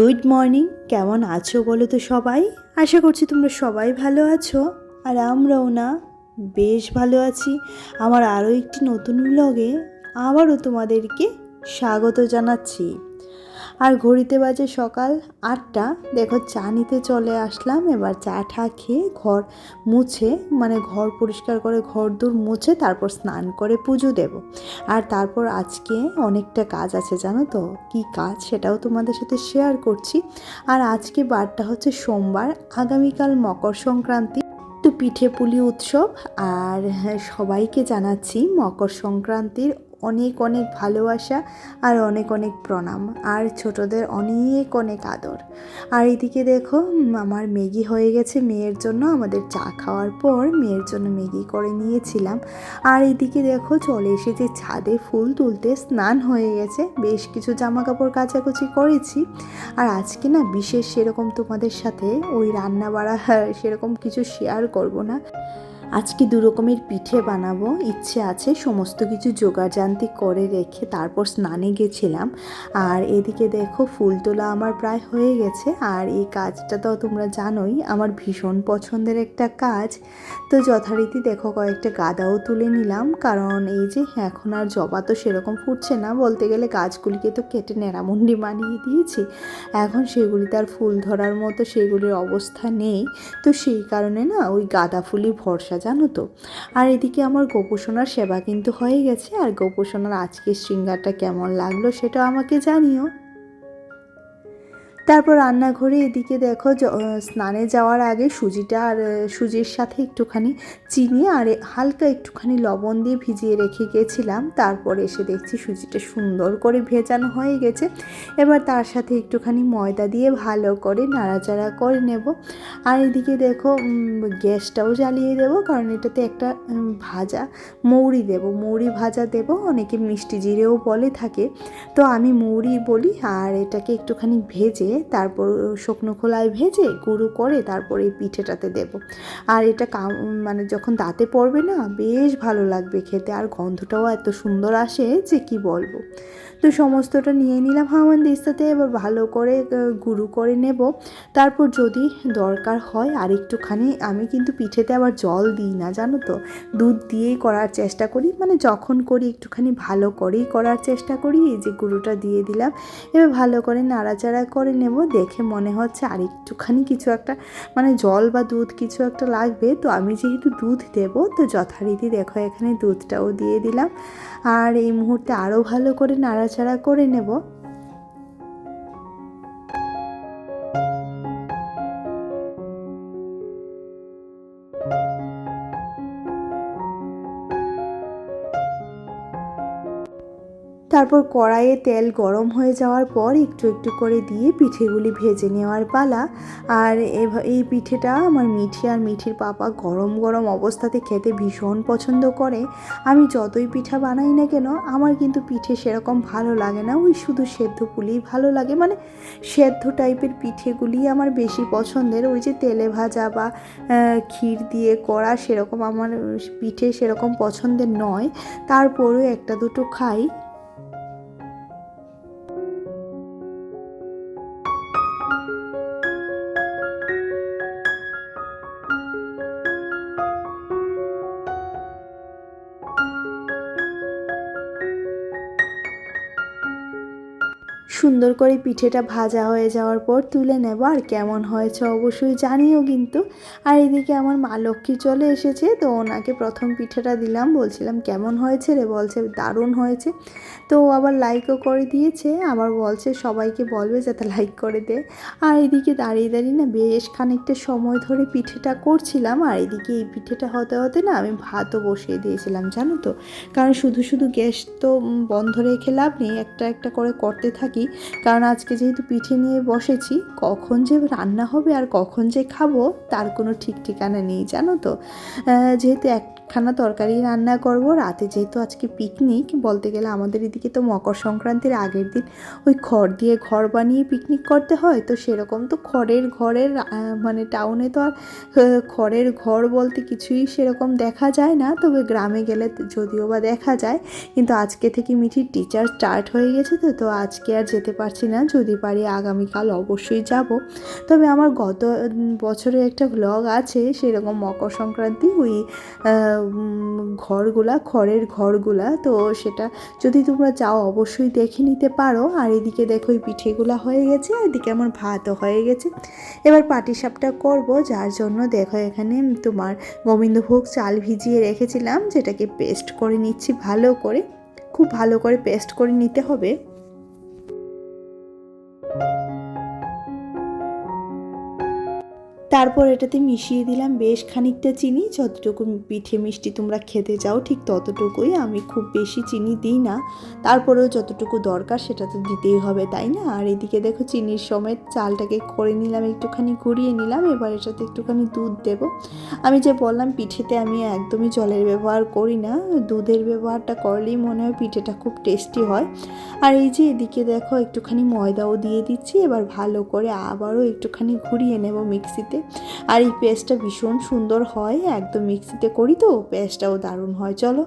Good morning. কেমন আছো বলো তো সবাই? আশা করছি তোমরা সবাই ভালো আছো, আর আমরাও না বেশ ভালো আছি। আমার আরও একটি নতুন ব্লগে আবারও তোমাদেরকে স্বাগত জানাচ্ছি। আর ঘড়িতে বাজে সকাল 8টা। দেখো চা নিতে চলে আসলাম। এবার চা ঠা খেয়ে ঘর মুছে ঘর পরিষ্কার করে ঘর দূর মুছে তারপর স্নান করে পুজো দেব। আর তারপর আজকে অনেকটা কাজ আছে, জানো তো কি কাজ সেটাও তোমাদের সাথে শেয়ার করছি। আর আজকে বারটা হচ্ছে সোমবার, আগামীকাল মকর সংক্রান্তি, তো পিঠে পুলি উৎসব। আর সবাইকে জানাচ্ছি মকর সংক্রান্তির অনেক অনেক ভালোবাসা আর অনেক অনেক প্রণাম, আর ছোটদের অনেক অনেক আদর। আর এদিকে দেখো আমার ম্যাগি হয়ে গেছে মেয়ের জন্য। আমাদের চা খাওয়ার পর মেয়ের জন্য ম্যাগি করে নিয়েছিলাম। আর এদিকে দেখো চলে এসেছে ছাদে ফুল তুলতে, স্নান হয়ে গেছে, বেশ কিছু জামা কাপড় কাচাকুচি করেছি। আর আজকে না বিশেষ সেরকম তোমাদের সাথে ওই রান্না বাড়া সেরকম কিছু শেয়ার করব না। আজকে 2 রকমের পিঠে বানাবো, ইচ্ছে আছে। সমস্ত কিছু জোগাড়জান্তি করে রেখে তারপর স্নানে গেছিলাম। আর এদিকে দেখো ফুল তোলা আমার প্রায় হয়ে গেছে। আর এই কাজটা তো তোমরা জানোই আমার ভীষণ পছন্দের একটা কাজ। তো যথারীতি দেখো কয়েকটা গাঁদাও তুলে নিলাম, কারণ এই যে এখন আর জবা তো সেরকম ফুটছে না, বলতে গেলে গাছগুলিকে তো কেটে নেড়ামুন্ডি বানিয়ে দিয়েছি। এখন সেগুলিতে আর ফুল ধরার মতো সেগুলির অবস্থা নেই। তো সেই কারণে না ওই গাঁদা ফুলই ভরসা, জানো তো। আর এদিকে আমার গোপুসোনার সেবা কিন্তু হয়ে গেছে। আর গোপুসোনার আজকের শৃঙ্গারটা কেমন লাগলো সেটা আমাকে জানিও। তারপর রান্নাঘরে এদিকে দেখো স্নানে যাওয়ার আগে সুজিটা আর সুজির সাথে একটুখানি চিনি আর হালকা একটুখানি লবণ দিয়ে ভিজিয়ে রেখে গেছিলাম। তারপর এসে দেখছি সুজিটা সুন্দর করে ভেজানো হয়ে গেছে। এবার তার সাথে একটুখানি ময়দা দিয়ে ভালো করে নাড়াচাড়া করে নেব। আর এদিকে দেখো গ্যাসটাও জ্বালিয়ে দেবো, কারণ এটাতে একটা ভাজা মৌরি দেব, মৌরি ভাজা দেব। অনেকে মিষ্টি জিরেও বলে থাকে, তো আমি মৌরি বলি। আর এটাকে একটুখানি ভেজে তারপর শুকনো খোলায় ভেজে গুঁড়ো করে তারপর এই পিঠেটাতে দেব। আর এটা যখন দাঁতে পড়বে না বেশ ভালো লাগবে খেতে, আর গন্ধটাও এত সুন্দর আসে যে কি বলবো। তো সমস্তটা নিয়ে নিলাম হামানদিস্তাতে। এবার ভালো করে গুঁড়ো করে নেব। তারপর যদি দরকার হয় আর একটুখানি, আমি কিন্তু পিঠেতে আবার জল দিই না, জানো তো, দুধ দিয়েই করার চেষ্টা করি। যখন করি একটুখানি ভালো করেই করার চেষ্টা করি। এই যে গুঁড়োটা দিয়ে দিলাম, এবার ভালো করে নাড়াচাড়া করে নেব। দেখে মনে হচ্ছে আর একটুখানি কিছু একটা জল বা দুধ কিছু একটা লাগবে। তো আমি যেহেতু দুধ দেব, তো যথারীতি দেখো এখানে দুধটাও দিয়ে দিলাম। আর এই মুহূর্তে আরও ভালো করে নাড়াচাড়া করে নেব। তারপর কড়াইয়ে তেল গরম হয়ে যাওয়ার পর একটু একটু করে দিয়ে পিঠেগুলি ভেজে নেওয়ার পালা। আর এই পিঠেটা আমার মিঠি আর মিঠির পাপা গরম গরম অবস্থাতে খেতে ভীষণ পছন্দ করে। আমি যতই পিঠা বানাই না কেন আমার কিন্তু পিঠে সেরকম ভালো লাগে না, ওই শুধু সেদ্ধ পুলিই ভালো লাগে। সেদ্ধ টাইপের পিঠেগুলি আমার বেশি পছন্দের। ওই যে তেলে ভাজা বা ক্ষীর দিয়ে করা সেরকম আমার পিঠে সেরকম পছন্দের নয়। তারপরেও একটা দুটো খাই। সুন্দর করে পিঠেটা ভাজা হয়ে যাওয়ার পর তুলে নেব। আর কেমন হয়েছে অবশ্যই জানিও কিন্তু। আর এদিকে আমার মা লক্ষ্মী চলে এসেছে, তো ওনাকে প্রথম পিঠেটা দিলাম, বলছিলাম কেমন হয়েছে রে, বলছে দারুণ হয়েছে। তো আবার লাইকও করে দিয়েছে, আবার বলছে সবাইকে বলবে যাতে লাইক করে দে। আর এদিকে দাঁড়িয়ে দাঁড়িয়ে না বেশ খানিকটা সময় ধরে পিঠেটা করছিলাম। আর এদিকে এই পিঠেটা হতে হতে না আমি ভাতও বসিয়ে দিয়েছিলাম, জানো তো, কারণ শুধু শুধু গ্যাস তো বন্ধ রেখে লাভ নেই, একটা একটা করে করতে থাকি। কারণ আজকে যেহেতু পিঠে নিয়ে বসেছি, কখন যে রান্না হবে আর কখন যে খাবো তার কোনো ঠিক ঠিকানা নেই, জানো তো। যেহেতু এক একখানা তরকারি রান্না করব। রাতে যেহেতু আজকে পিকনিক, বলতে গেলে আমাদের এদিকে তো মকর সংক্রান্তির আগের দিন ওই খড় দিয়ে ঘর বানিয়ে পিকনিক করতে হয়। তো সেরকম তো ঘরের মানে টাউনে তো আর খড়ের ঘর বলতে কিছুই সেরকম দেখা যায় না, তবে গ্রামে গেলে যদিও বা দেখা যায়। কিন্তু আজকে থেকে মিঠির টিচার স্টার্ট হয়ে গেছে, তো আজকে আর যেতে পারছি না। যদি পারি আগামীকাল অবশ্যই যাব। তবে আমার গত বছরের একটা ভ্লগ আছে সেরকম মকর সংক্রান্তি, ওই খড়ের ঘরগুলা, তো সেটা যদি তোমরা চাও অবশ্যই দেখে নিতে পারো। আর এদিকে দেখো ওই পিঠেগুলা হয়ে গেছে, আর এদিকে আমার ভাতও হয়ে গেছে। এবার পাটিসাপটা করব, যার জন্য দেখো এখানে তোমার গোবিন্দভোগ চাল ভিজিয়ে রেখেছিলাম, যেটাকে পেস্ট করে নিচ্ছি ভালো করে। খুব ভালো করে পেস্ট করে নিতে হবে। তারপর এটাতে মিশিয়ে দিলাম বেশ খানিকটা চিনি, যতটুকু পিঠে মিষ্টি তোমরা খেতে চাও ঠিক ততটুকুই। আমি খুব বেশি চিনি দিই না, তারপরেও যতটুকু দরকার সেটা তো দিতেই হবে, তাই না? আর এদিকে দেখো চিনির সমেত চালটাকে করে নিলাম, একটুখানি ঘুরিয়ে নিলাম। এবার এটাতে একটুখানি দুধ দেব। আমি যে বললাম পিঠেতে আমি একদমই জলের ব্যবহার করি না, দুধের ব্যবহারটা করলেই মনে হয় পিঠেটা খুব টেস্টি হয়। আর এই যে এদিকে দেখো একটুখানি ময়দাও দিয়ে দিচ্ছি। এবার ভালো করে আবারও একটুখানি ঘুরিয়ে নেব মিক্সিতে। আর এই পেস্টটা ভীষণ সুন্দর হয়, একদম মিক্সিতে করি তো পেস্টটাও দারুণ হয়। চলো,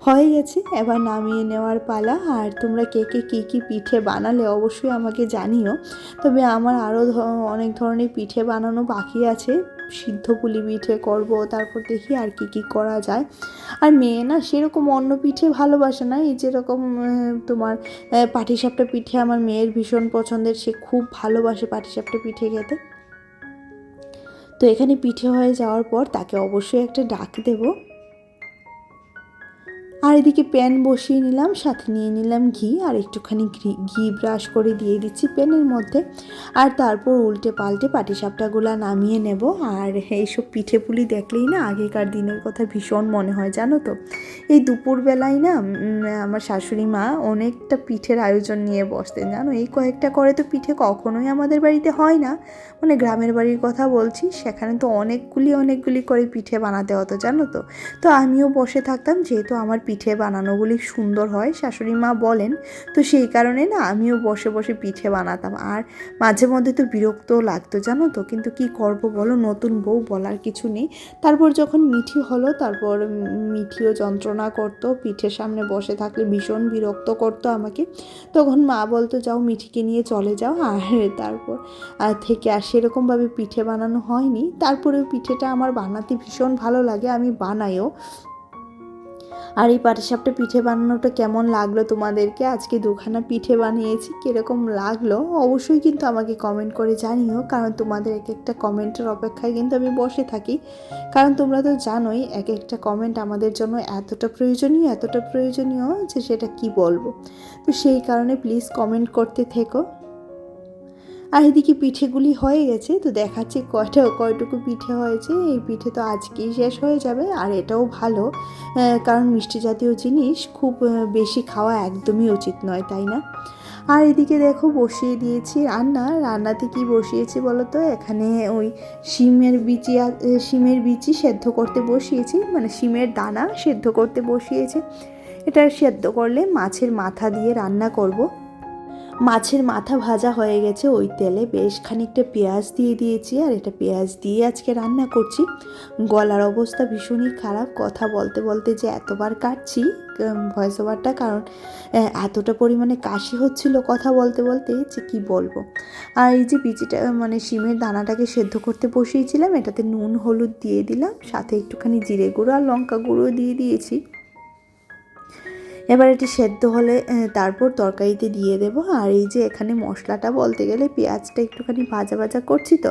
হয়ে গেছে, এবার নামিয়ে নেওয়ার পালা। আর তোমরা কে কে কী কী পিঠে বানালে অবশ্যই আমাকে জানিও। তবে আমার আরও অনেক ধরনের পিঠে বানানো বাকি আছে। সিদ্ধ পুলি পিঠে করব, তারপর দেখি আর কি কি করা যায়। আর মেয়ে না সেরকম অন্য পিঠে ভালোবাসে না, এই যেরকম তোমার পাটিসাপটা পিঠে আমার মেয়ের ভীষণ পছন্দের, সে খুব ভালোবাসে পাটিসাপটা পিঠে খেতে। তো এখানে পিঠে হয়ে যাওয়ার পর তাকে অবশ্যই একটা ডাক দেব। আর এদিকে প্যান বসিয়ে নিলাম, সাথে নিয়ে নিলাম ঘি, আর একটুখানি ঘি ব্রাশ করে দিয়ে দিচ্ছি প্যানের মধ্যে। আর তারপর উল্টে পাল্টে পাটিসাপটাগুলো নামিয়ে নেব। আর এইসব পিঠে পুলি দেখলেই না আগেকার দিনের কথা ভীষণ মনে হয়, জানো তো। এই দুপুরবেলায় না আমার শাশুড়ি মা অনেকটা পিঠের আয়োজন নিয়ে বসতেন, জানো। এই কয়েকটা করে তো পিঠে কখনোই আমাদের বাড়িতে হয় না, মানে গ্রামের বাড়ির কথা বলছি, সেখানে তো অনেকগুলি করে পিঠে বানাতে হতো, জানো তো। তো আমিও বসে থাকতাম, যেহেতু আমার পিঠে বানানোগুলি সুন্দর হয় শাশুড়ি মা বলেন, তো সেই কারণে না আমিও বসে বসে পিঠে বানাতাম। আর মাঝে মধ্যে তো বিরক্তও লাগতো, জানো তো, কিন্তু কি করব বলো, নতুন বউ, বলার কিছু নেই। তারপর যখন মিঠি হলো, তারপর মিঠিও যন্ত্রণা করতো, পিঠের সামনে বসে থাকলে ভীষণ বিরক্ত করতো আমাকে। তখন মা বলতো যাও মিঠিকে নিয়ে চলে যাও। আর তারপর থেকে আর সেরকমভাবে পিঠে বানানো হয়নি। তারপরেও পিঠেটা আমার বানাতে ভীষণ ভালো লাগে, আমি বানাইও। আর এই পাটিসাপটা পিঠে বানানোটা কেমন লাগলো তোমাদেরকে? আজকে দুখানা পিঠে বানিয়েছি, কীরকম লাগলো অবশ্যই কিন্তু আমাকে কমেন্ট করে জানিও, কারণ তোমাদের এক একটা কমেন্টের অপেক্ষায় কিন্তু আমি বসে থাকি। কারণ তোমরা তো জানোই এক একটা কমেন্ট আমাদের জন্য এতটা প্রয়োজনীয় যে সেটা কি বলবো। তো সেই কারণে প্লিজ কমেন্ট করতে থেকো। আর এদিকে পিঠেগুলি হয়ে গেছে, তো দেখাচ্ছি কয়টুকু পিঠে হয়েছে। এই পিঠে তো আজকেই শেষ হয়ে যাবে, আর এটাও ভালো, কারণ মিষ্টি জাতীয় জিনিস খুব বেশি খাওয়া একদমই উচিত নয়, তাই না? আর এদিকে দেখো বসিয়ে দিয়েছি রান্নাতে কি বসিয়েছি বলো তো, এখানে ওই শিমের বিচি সেদ্ধ করতে বসিয়েছি, মানে শিমের দানা সেদ্ধ করতে বসিয়েছি। এটা সেদ্ধ করলে মাছের মাথা দিয়ে রান্না করব। মাছের মাথা ভাজা হয়ে গেছে, ওই তেলে বেশ খানিকটা পেঁয়াজ দিয়ে দিয়েছি, আর এটা পেঁয়াজ দিয়ে আজকে রান্না করছি। গলার অবস্থা ভীষণই খারাপ, কথা বলতে বলতে যে এতবার কাটছি ভয়েস ওভারটা, কারণ এতটা পরিমাণে কাশি হচ্ছিল কথা বলতে বলতে যে কি বলবো। আর এই যে বিচিটা মানে শিমের দানাটাকে সেদ্ধ করতে বসিয়েছিলাম, এটাতে নুন হলুদ দিয়ে দিলাম, সাথে একটুখানি জিরে গুঁড়ো আর লঙ্কা গুঁড়ো দিয়ে দিয়েছি। এবার এটি সেদ্ধ হলে তারপর তরকারিতে দিয়ে দেব। আর এই যে এখানে মশলাটা বলতে গেলে পেঁয়াজটা একটুখানি ভাজা করছি, তো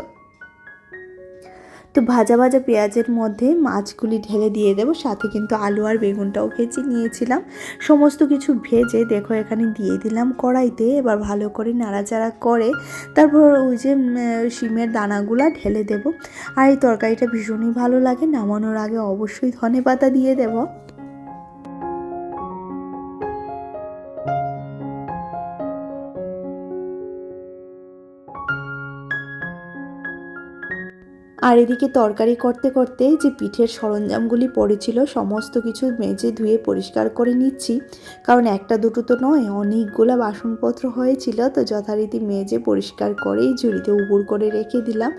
ভাজা পেঁয়াজের মধ্যে মাছগুলি ঢেলে দিয়ে দেব, সাথে কিন্তু আলু আর বেগুনটাও ভেজে নিয়েছিলাম। সমস্ত কিছু ভেজে দেখো এখানে দিয়ে দিলাম কড়াইতে। এবার ভালো করে নাড়াচাড়া করে তারপর ওই যে শিমের দানাগুলা ঢেলে দেব। আর এই তরকারিটা ভীষণই ভালো লাগে, নামানোর আগে অবশ্যই ধনেপাতা দিয়ে দেব। আর এদিকে তরকারি করতে করতে যে পিঠের সরঞ্জামগুলি পড়েছিল সমস্ত কিছু মেজে ধুয়ে পরিষ্কার করে নিচ্ছি, কারণ একটা দুটো তো নয়, অনেকগুলো বাসনপত্র হয়েছিল, তো যথারীতি মেজে পরিষ্কার করেই ঝুড়িতে উপুড় করে রেখে দিলাম।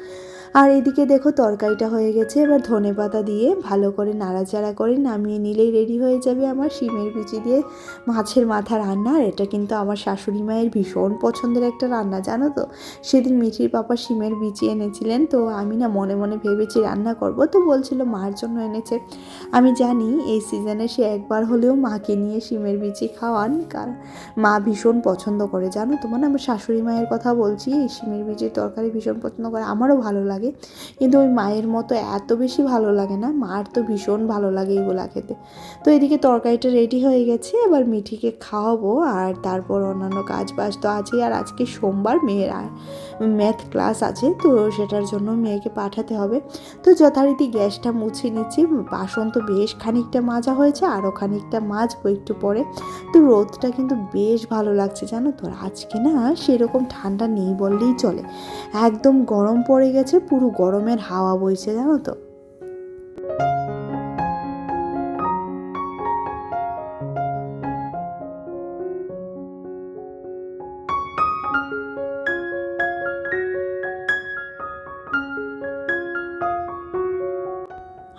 আর এদিকে দেখো তরকারিটা হয়ে গেছে, এবার ধনেপাতা দিয়ে ভালো করে নাড়াচাড়া করে নামিয়ে নিলেই রেডি হয়ে যাবে আমার শিমের বিচি দিয়ে মাছের মাথা রান্না। আর এটা কিন্তু আমার শাশুড়ি মায়ের ভীষণ পছন্দের একটা রান্না, জানো তো। সেদিন মিঠির পাপা শিমের বিচি এনেছিলেন, তো আমি না মনে মনে ভেবেছি রান্না করব, তো বলছিল মার জন্য এনেছে। আমি জানি এই সিজনে সে একবার হলেও মাকে নিয়ে শিমের বিচি খাওয়ান, কারণ মা ভীষণ পছন্দ করে, জানো তো। মানে আমার শাশুড়ি মায়ের কথা বলছি, এই শিমের বিচির তরকারি ভীষণ পছন্দ করে, আমারও ভালো লাগে, কিন্তু ওই মায়ের মতো এত বেশি ভালো লাগে না। মার তো ভীষণ ভালো লাগে এগুলা খেতে। তো এদিকে তরকারিটা রেডি হয়ে গেছে, এবার মিঠিকে খাওয়াবো, আর তারপর অন্যান্য কাজ বাজ তো আছেই। আর আজকে সোমবার, মেয়ের ম্যাথ ক্লাস আছে, তো সেটার জন্য মেয়েকে পাঠাতে হবে। তো যথারীতি গ্যাসটা মুছে নিচ্ছি, বাসন তো বেশ খানিকটা মাজা হয়েছে, আরও খানিকটা মাজবো একটু পরে। তো রোদটা কিন্তু বেশ ভালো লাগছে, জানো তো। আজকে না সেরকম ঠান্ডা নেই বললেই চলে, একদম গরম পড়ে গেছে, পুরো গরমের হাওয়া বইছে, জানো তো।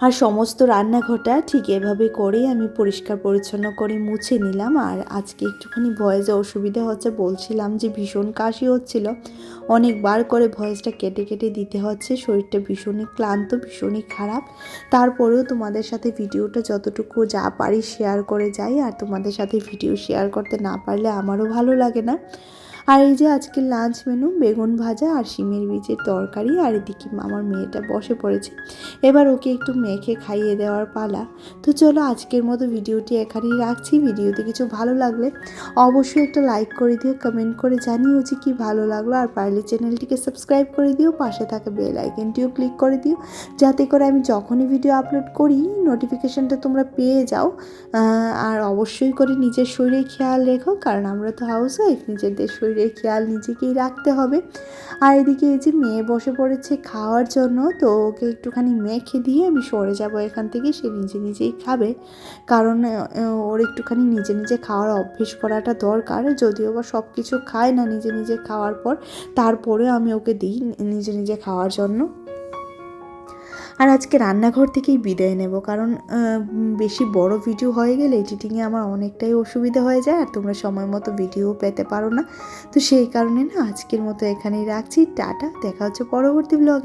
আর সমস্ত রান্নাঘরটা ঠিক এভাবে করেই আমি পরিষ্কার পরিচ্ছন্ন করে মুছে নিলাম। আর আজকে একটুখানি ভয়েসে অসুবিধা হচ্ছে, বলছিলাম যে ভীষণ কাশি হচ্ছিল, অনেকবার করে ভয়েসটা কেটে কেটে দিতে হচ্ছে, শরীরটা ভীষণই ক্লান্ত, ভীষণই খারাপ। তারপরেও তোমাদের সাথে ভিডিওটা যতটুকু যা পারি শেয়ার করে যাই, আর তোমাদের সাথে ভিডিও শেয়ার করতে না পারলে আমারও ভালো লাগে না। আর এই যে আজকের লাঞ্চ মেনু বেগুন ভাজা আর শিমের বীজের তরকারি। আর এদিকে আমার মেয়েটা বসে পড়েছে, এবার ওকে একটু মেখে খাইয়ে দেওয়ার পালা। তো চলো আজকের মতো ভিডিওটি এখানেই রাখছি। ভিডিওতে কিছু ভালো লাগলে অবশ্যই একটা লাইক করে দিও, কমেন্ট করে জানিও যে কি ভালো লাগলো, আর পারলে চ্যানেলটিকে সাবস্ক্রাইব করে দিও, পাশে থাকা বেল আইকনটিও ক্লিক করে দিও, যাতে করে আমি যখনই ভিডিও আপলোড করি নোটিফিকেশানটা তোমরা পেয়ে যাও। আর অবশ্যই করে নিজের শরীরে খেয়াল রেখো, কারণ আমরা তো হাউস ওয়াইফ, নিজেদের শরীরের খেয়াল নিজেকেই রাখতে হবে। আর এদিকে এই যে মেয়ে বসে পড়েছে খাওয়ার জন্য, তো ওকে একটুখানি মেখে দিয়ে আমি সরে যাব এখান থেকে, সে নিজে নিজেই খাবে, কারণ ওর একটুখানি নিজে নিজে খাওয়ার অভ্যেস করাটা দরকার। যদিও বা সব কিছু খায় না নিজে নিজে খাওয়ার পর, তারপরেও আমি ওকে দিই নিজে নিজে খাওয়ার জন্য। আর আজকে রান্নাঘর থেকেই বিদায় নেব, কারণ বেশি বড় ভিডিও হয়ে গেলে এডিটিংয়ে আমার অনেকটাই অসুবিধা হয়ে যায়, আর তোমরা সময় মতো ভিডিও পেতে পারো না। তো সেই কারণে না আজকের মতো এখানেই রাখছি, টাটা, দেখা হচ্ছে পরবর্তী ব্লগে।